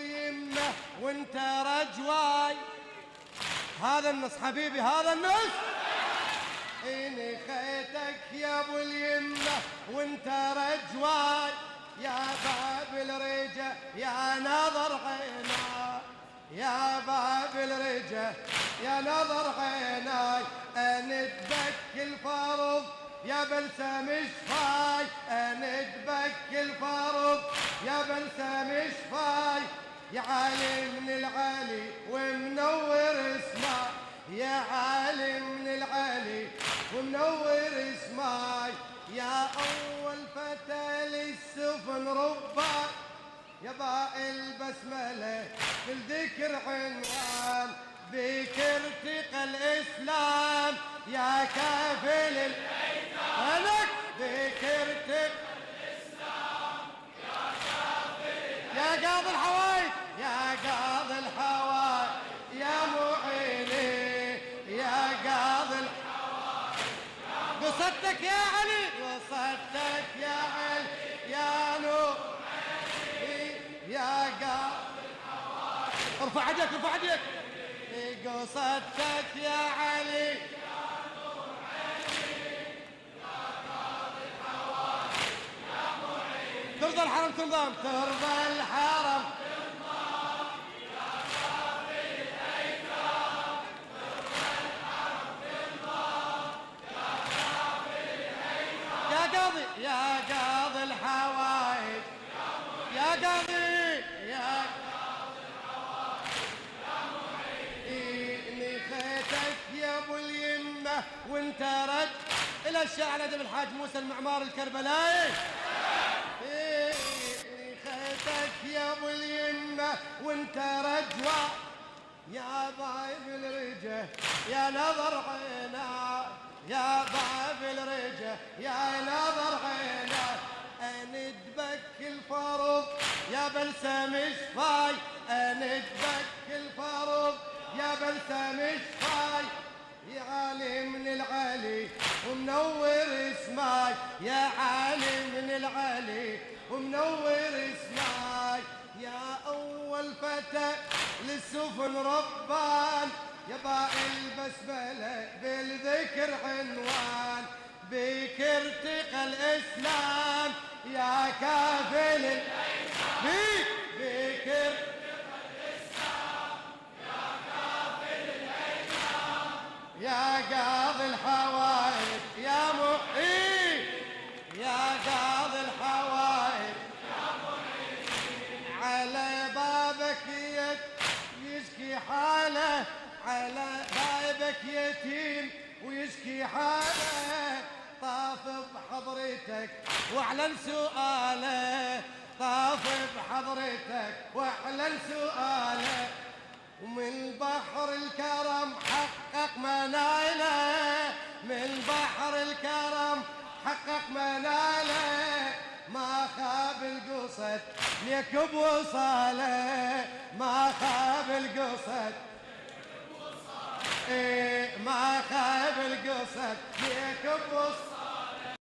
اليمة وانت رجواي. هذا النص حبيبي، هذا النص. إني خيتك يا ابو اليمة وانت رجواي، يا باب الرجا يا نظر عيناي، يا باب الرجا يا نظر عيناي. اندبك الفرض يا بلسم شفاي، اندبك الفرض يا بلسم شفاي. يا عالي من العالي ومنور اسماي، يا عالي من العالي ومنور اسماي. يا اول فتى للسفن رباي، يا باء البسمله في الذكر عنوان. بك ارتقى الاسلام يا كافل الايتام، بك ارتقى الاسلام يا كافل، يا قاضي الحوايج، يا قاضي الحوايج، يا معيني، يا قاضي الحوايج. قصدتك يا علي، قصدتك يا علي، يا نور يا قاضي الحوايج. ارفع يدك، ارفع يدك. قصدتك يا علي، يا نور عيني، يا قاضي الحوايج، يا معين. ترضى الحرم تنظام، ترضى الحرم تنظام، يا كافي الايتام. ترضى الحرم تنظام، يا كافي الايتام. يا قاضي، يا قاضي الحوايج، يا قاضي، يا قاضي الحوايج، يا معين. إني خيتك يا ابو اليمة وانت رد الى الشاعر ادب الحاج موسى المعمار الكربلائي. إني خيتك يا ابو اليمة وانت رجوة، يا بايب الرجة يا نظر عينا، يا بايب الرجة يا نظر عينا. اندبك الفرض يا بلسم شفاي، اندبك الفرض يا بلسم شفاي. يا عالي من العالي ومنور اسماي، يا عالي من العالي ومنور اسماي. يا اول فتى للسفن ربان، يا باء البسمله بالذكر عنوان. بك ارتقى الاسلام يا كافل الايتام، بك ارتقى الاسلام يا كافل الايتام. يا قاضي الحوايج يا محيي، يا قاضي الحوايج يا محيي. على بابك يشكي حاله، على بابك يتيم ويشكي حاله. طاف بحضرتك واعلن سؤاله، طاف بحضرتك واعلن سؤاله. ومن بحر الكرم حقق مناله، من بحر الكرم حقق مناله. ما خاب القصد ليك بوصاله، ما خاب القصد، ما خاب القصد ليك بوصاله.